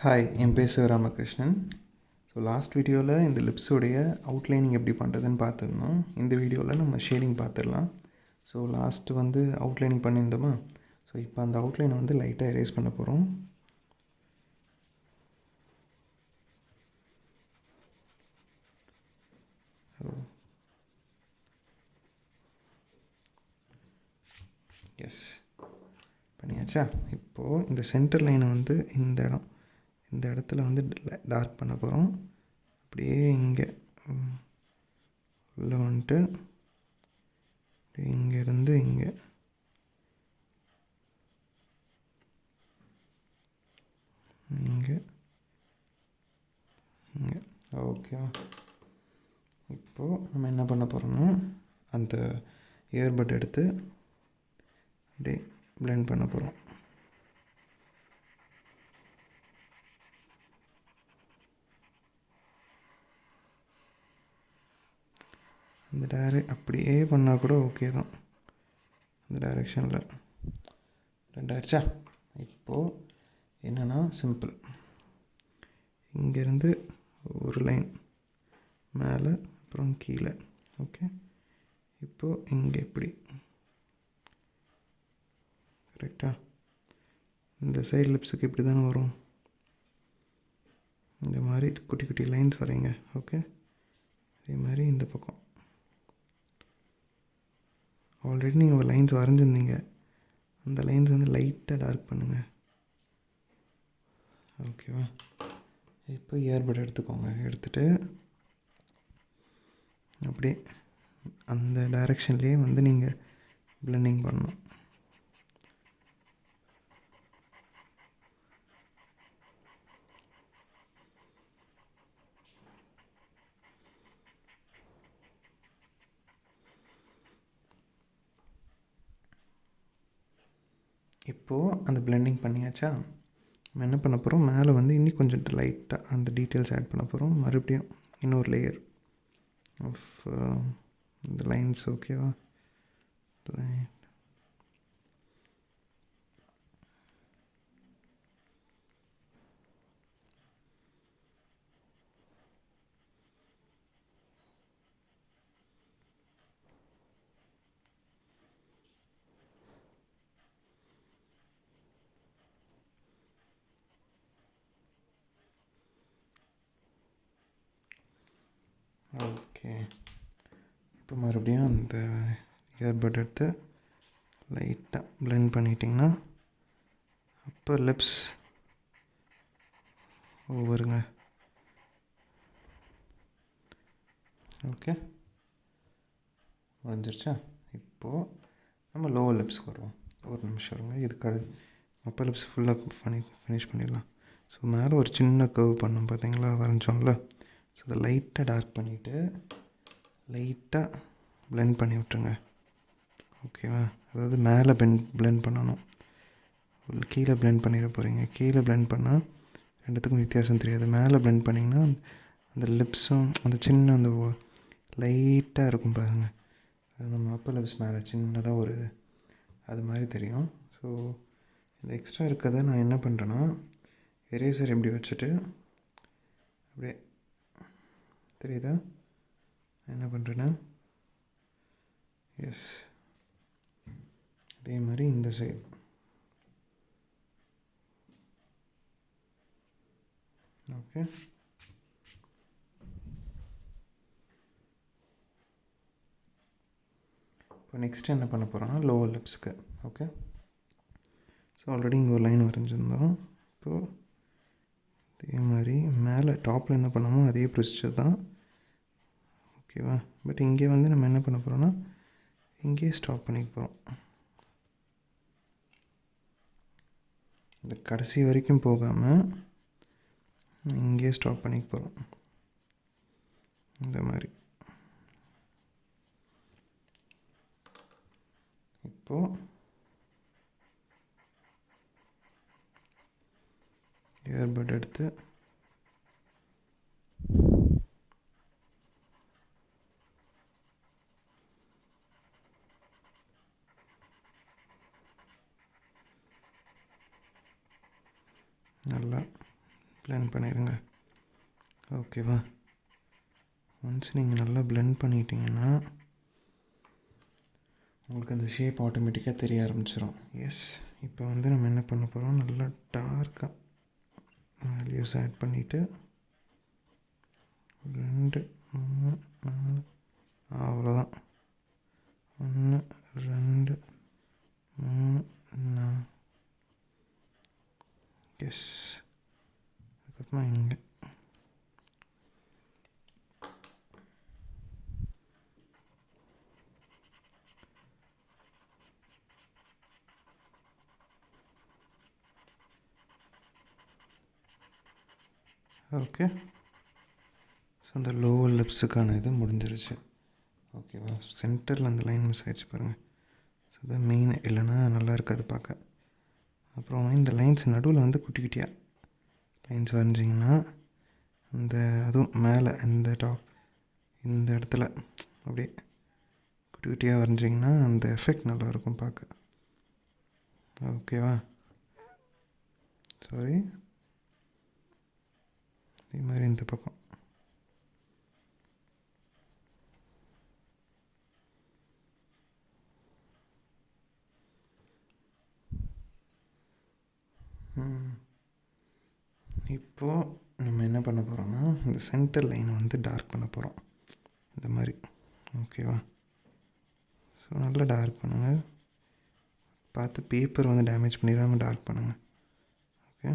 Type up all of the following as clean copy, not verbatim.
Hi, என் பேர் Sivaramakrishnan. So last வீடியோவில் இந்த லிப்ஸோடைய அவுட்லைனிங் எப்படி பண்ணுறதுன்னு பார்த்துருந்தோம். இந்த வீடியோவில் நம்ம ஷேடிங் பார்த்துடலாம். ஸோ லாஸ்ட்டு அவுட்லைனிங் பண்ணியிருந்தோமா? ஸோ இப்போ அந்த அவுட்லைனை லைட்டாக எரேஸ் பண்ண போகிறோம். எஸ், பண்ணியாச்சா? இப்போது இந்த சென்டர் லைனை இந்த இடத்துல டார்க் பண்ண போகிறோம். அப்படியே இங்கே உள்ளே இங்கேருந்து இங்கே இங்கே இங்கே ஓகேவா? இப்போது நம்ம என்ன பண்ண போகிறோம்னா, அந்த இயர்பட் எடுத்து அப்படியே பிளெண்ட் பண்ண போகிறோம். இந்த அப்படியே பண்ணால் கூட ஓகே தான். இந்த டைரெக்ஷனில் ரெண்டாயிடுச்சா? இப்போது என்னென்னா சிம்பிள், இங்கேருந்து ஒரு லைன் மேலே அப்புறம் கீழே. ஓகே, இப்போது இங்கே எப்படி கரெக்டாக இந்த சைடு லிப்ஸுக்கு இப்படி தானே வரும். இந்த மாதிரி குட்டி குட்டி லைன்ஸ் வரைங்க. ஓகே, அதே மாதிரி இந்த பக்கம் ஆல்ரெடி நீங்கள் ஒரு லைன்ஸ் வரைஞ்சிருந்தீங்க, அந்த லைன்ஸ் லைட்டாக டார்க் பண்ணுங்கள். ஓகேவா? இப்போ இயர்பட் எடுத்துக்கோங்க. எடுத்துகிட்டு அப்படியே அந்த டைரெக்ஷன்லேயே நீங்கள் பிளெண்டிங் பண்ணணும். இப்போது அந்த பிளெண்டிங் பண்ணியாச்சா? நம்ம என்ன பண்ண போகிறோம், மேலே இன்னும் கொஞ்சம் லைட்டாக அந்த டீட்டெயில்ஸ் ஆட் பண்ண போகிறோம். மறுபடியும் இன்னொரு லேயர் ஆஃப் இந்த லைன்ஸ். ஓகேவா? ஓகே, இப்போ மறுபடியும் அந்த இயர்பட் எடுத்து லைட்டாக பிளெண்ட் பண்ணிட்டிங்கன்னா அப்போ லிப்ஸ் வருங்க. ஓகே, வந்துருச்சா? இப்போது நம்ம லோவர் லிப்ஸ்க்கு வருவோம். ஒரு நிமிஷம் வருங்க. இதுக்கு அப்போ லிப்ஸ் ஃபுல்லாக ஃபினிஷ் பண்ணிடலாம். ஸோ மேலே ஒரு சின்ன கர்வ் பண்ணோம் பார்த்தீங்களா, வரைஞ்சோம்ல. ஸோ அதை லைட்டாக டார்க் பண்ணிவிட்டு லைட்டாக பிளெண்ட் பண்ணி விட்டுருங்க. ஓகேவா? அதாவது மேலே பிளெண்ட் பண்ணணும், கீழே பிளெண்ட் பண்ணிட போகிறீங்க. கீழே பிளெண்ட் பண்ணால் ரெண்டுத்துக்கும் வித்தியாசம் தெரியாது. மேலே பிளெண்ட் பண்ணிங்கன்னா அந்த லிப்ஸும் அந்த சின்ன அந்த லைட்டாக இருக்கும் பாருங்கள். அது நம்ம அப்பர் லிப்ஸ் மேலே சின்னதாக ஒரு அது மாதிரி தெரியும். ஸோ இந்த எக்ஸ்ட்ரா இருக்கிறத நான் என்ன பண்ணுறேன்னா, எரேசர் இப்படி வச்சுட்டு அப்படியே தெரியுதா என்ன பண்ணுறேன்னா, எஸ் அதே மாதிரி இந்த சைடு ஓகே. இப்போ நெக்ஸ்ட் என்ன பண்ண போகிறோன்னா, லோவர் லிப்ஸுக்கு. ஓகே, ஸோ ஆல்ரெடி இங்கே ஒரு லைன் வரைஞ்சிருந்தோம். இப்போது அதே மாதிரி மேலே டாப்பில் என்ன பண்ணோமோ அதே ப்ரொசீஜர் தான். ஓகேவா? பட் இங்கே நம்ம என்ன பண்ண போகிறோன்னா, இங்கேயே ஸ்டாப் பண்ணிக்க போகிறோம். இந்த கடைசி வரைக்கும் போகாமல் இங்கேயே ஸ்டாப் பண்ணிக்க போகிறோம். இந்த மாதிரி இப்போது இயர்பட் எடுத்து நல்லா பிளெண்ட் பண்ணிடுங்க. ஓகேவா? ஒன்ஸ் நீங்கள் நல்லா பிளெண்ட் பண்ணிட்டீங்கன்னா உங்களுக்கு அந்த ஷேப் ஆட்டோமேட்டிக்காக தெரிய ஆரம்பிச்சிடும். எஸ், இப்போ வந்து நம்ம என்ன பண்ண போகிறோம், நல்லா டார்க்காக வேல்யூஸ் ஆட் பண்ணிவிட்டு 2 3 4 அவ்வளோதான். 1 2 3 4 எஸ். அதுக்கப்புறமா இங்கே ஓகே. ஸோ அந்த லோவர் லிப்ஸுக்கான இது முடிஞ்சிருச்சு. ஓகேவா? சென்டரில் அந்த லைன் மிஸ் ஆகிடுச்சு பாருங்கள். ஸோ அது மெயின், இல்லைன்னா நல்லா இருக்காது பார்க்க. அப்புறம் இந்த லைன்ஸ் நடுவில் வந்து குட்டி குட்டியாக லைன்ஸ் வரைஞ்சிங்கன்னா அந்த அதுவும் மேலே இந்த டாப் இந்த இடத்துல அப்படியே குட்டி குட்டியாக வரைஞ்சிங்கன்னா அந்த எஃபெக்ட் நல்லாயிருக்கும் பார்க்க. ஓகேவா? சாரி, இதே மாதிரி இந்த பக்கம் இப்போது நம்ம என்ன பண்ண போகிறோம்னா இந்த சென்டர் லைனை வந்து டார்க் பண்ண போகிறோம் இந்த மாதிரி. ஓகேவா? ஸோ நல்லா டார்க் பண்ணுங்கள். பார்த்து பேப்பர் வந்து டேமேஜ் பண்ணிடாமல் டார்க் பண்ணுங்கள். ஓகே.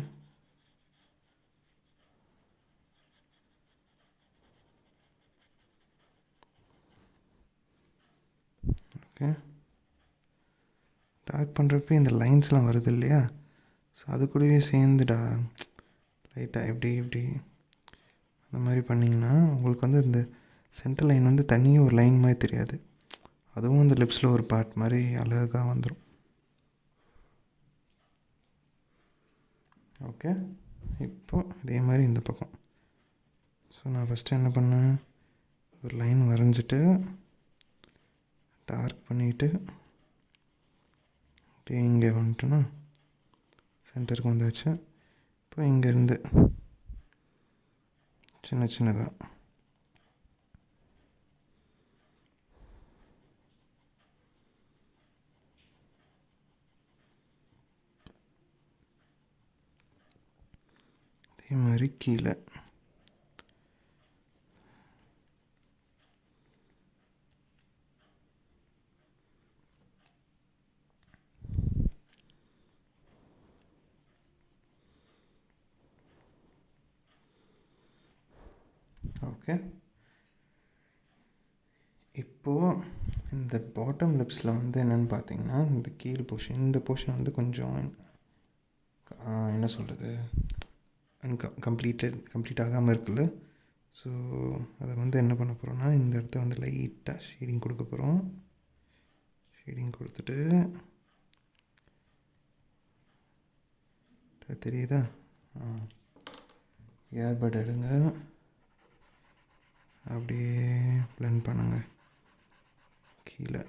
ஓகே, டார்க் பண்ணுறப்ப இந்த லைன்ஸ்லாம் வருது இல்லையா, ஸோ அது கூடவே சேர்ந்து லைட்டாக எப்படி அந்த மாதிரி பண்ணிங்கன்னா உங்களுக்கு வந்து இந்த சென்டர் லைன் வந்து தனியாக ஒரு லைன் மாதிரி தெரியாது. அதுவும் இந்த லிப்ஸில் ஒரு பார்ட் மாதிரி அழகாக வந்துடும். ஓகே. இப்போ இதே மாதிரி இந்த பக்கம். ஸோ நான் ஃபஸ்ட்டு என்ன பண்ணேன், ஒரு லைன் வரைஞ்சிட்டு டார்க் பண்ணிவிட்டு அப்படியே இங்கே வந்துட்டோன்னா சென்டருக்கு வந்தாச்சு. இப்போ இங்கேருந்து சின்னதாக அதே மாதிரி கீழே ஓகே. இப்போது இந்த பாட்டம் லிப்ஸில் வந்து என்னென்னு பார்த்தீங்கன்னா இந்த கீழ் போர்ஷன், இந்த போர்ஷன் வந்து கொஞ்சம் என்ன சொல்கிறது, கம்ப்ளீட் ஆகாமல் இருக்குல்ல. ஸோ அதை வந்து என்ன பண்ண போகிறோன்னா இந்த இடத்த வந்து லைட்டாக ஷேடிங் கொடுக்க போகிறோம். ஷேடிங் கொடுத்துட்டு தெரியுதா, இயர்பட் எடுங்க, அப்படியே பிளெண்ட் பண்ணுங்க கீழே.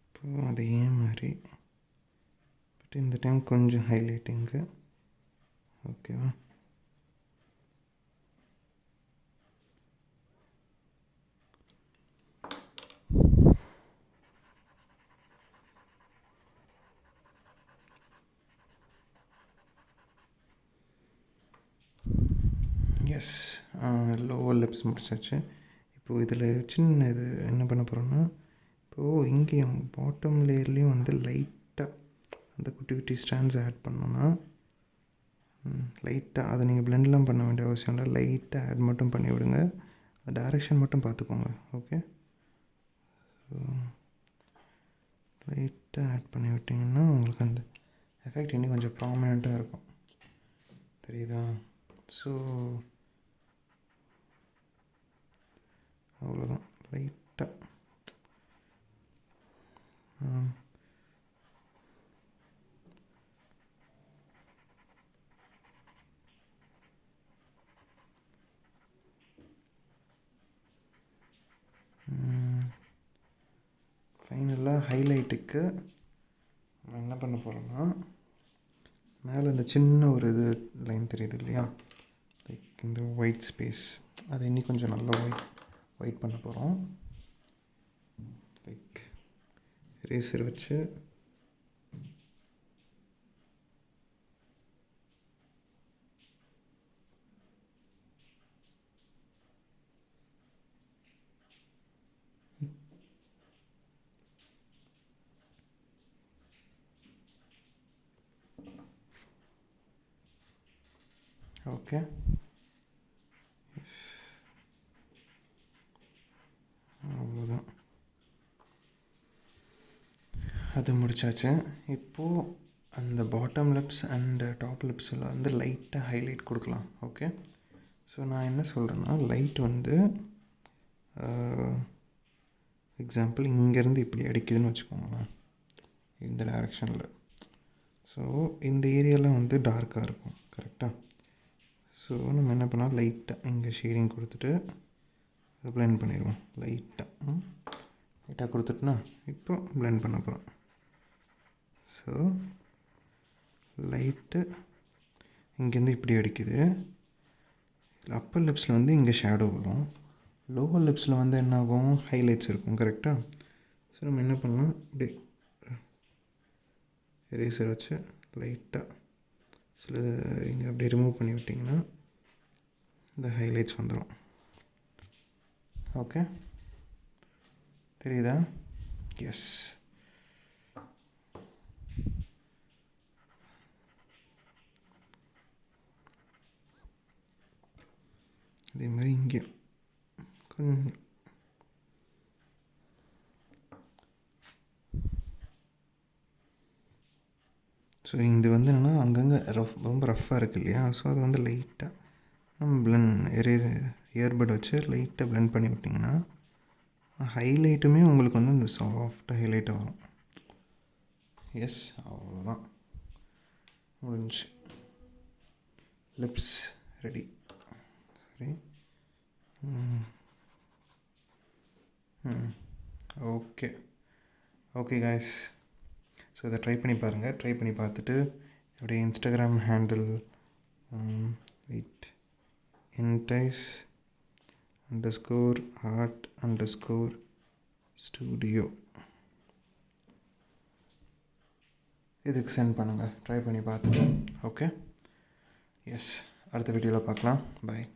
இப்போ அதே மாதிரி பட் இந்த டைம் கொஞ்சம் ஹைலைட்டிங்கு. ஓகேவா? எஸ், லோவர் லிப்ஸ் முடிச்சாச்சு. இப்போது இதில் சின்ன இது என்ன பண்ண போகிறோன்னா, இப்போது இங்கேயும் பாட்டம் லேயர்லேயும் வந்து லைட்டாக அந்த குட்டி குட்டி ஸ்டாண்ட்ஸ் ஆட் பண்ணோன்னா லைட்டாக அதை நீங்கள் பிளெண்ட்லாம் பண்ண வேண்டிய அவசியம் இல்லை, லைட்டாக ஆட் மட்டும் பண்ணி விடுங்க. அந்த டைரெக்ஷன் மட்டும் பார்த்துக்கோங்க. ஓகே, ஸோ லைட்டாக ஆட் பண்ணி விட்டிங்கன்னா உங்களுக்கு அந்த எஃபெக்ட் இன்னும் கொஞ்சம் ப்ராமினெண்ட்டாக இருக்கும். தெரியுதா? ஸோ அவ்வளோதான், லைட்டாக ஃபைனலாக ஹைலைட்டுக்கு நம்ம என்ன பண்ண போகிறோம்னா, மேலே இந்த சின்ன ஒரு இது லைன் தெரியுது இல்லையா, லைக் இந்த ஒயிட் ஸ்பேஸ், அதை இன்னும் கொஞ்சம் நல்லா ஒயிட் பண்ண போகிறோம். லைக் ரேசர் வச்சு ஓகே. அவ்வளோதான், அது முடிச்சாச்சு. இப்போது அந்த பாட்டம் லிப்ஸ் அண்ட் டாப் லிப்ஸில் வந்து லைட்டாக ஹைலைட் கொடுக்கலாம். ஓகே, ஸோ நான் என்ன சொல்கிறேன்னா, லைட் வந்து எக்ஸாம்பிள் இங்கேருந்து இப்படி அடிக்குதுன்னு வச்சுக்கோங்களேன், இந்த டைரெக்ஷனில். ஸோ இந்த ஏரியாவில் வந்து டார்க்காக இருக்கும், கரெக்டாக. ஸோ நம்ம என்ன பண்ணால் லைட்டாக இங்கே ஷேடிங் கொடுத்துட்டு அதை ப்ளெண்ட் பண்ணிடுவோம். லைட்டாக கொடுத்துட்டுனா இப்போ ப்ளெண்ட் பண்ண போகிறோம். ஸோ லைட்டு இங்கேருந்து இப்படி அடிக்குது. அப்பர் லிப்ஸில் வந்து இங்கே ஷேடோ வரும், லோவர் லிப்ஸில் வந்து என்ன ஆகும், ஹைலைட்ஸ் இருக்கும், கரெக்டாக. ஸோ நம்ம என்ன பண்ணலாம், இப்படி எரேசர் வச்சு லைட்டாக சில இங்கே அப்படியே ரிமூவ் பண்ணி விட்டிங்கன்னா இந்த ஹைலைட்ஸ் வந்துடும். ஓகே, தெரியுதா? எஸ். அதே மாதிரி இங்கே கொஞ்சம் ஸோ இது வந்து என்னென்னா அங்கங்கே ரொம்ப ரஃப்பாக இருக்குது இல்லையா, ஸோ அது வந்து லைட்டாக நம்ம இயர்பட் வச்சு லைட்டாக ப்ளெண்ட் பண்ணி விட்டிங்கன்னா ஹைலைட்டுமே உங்களுக்கு வந்து இந்த சாஃப்டாக ஹைலைட்டாக வரும். எஸ், அவ்வளோதான், முடிஞ்சு. Lips ready. சரி, ஓகே ஓகே காய்ஸ், ஸோ இதை ட்ரை பண்ணி பாருங்கள். ட்ரை பண்ணி பார்த்துட்டு என்னுடைய Instagram handle Entice _Art _Studio இதுக்கு சென்ட் பண்ணுங்கள். ட்ரை பண்ணி பார்த்துட்டு. ஓகே, எஸ், அடுத்த வீடியோவில் பார்க்கலாம். பாய்.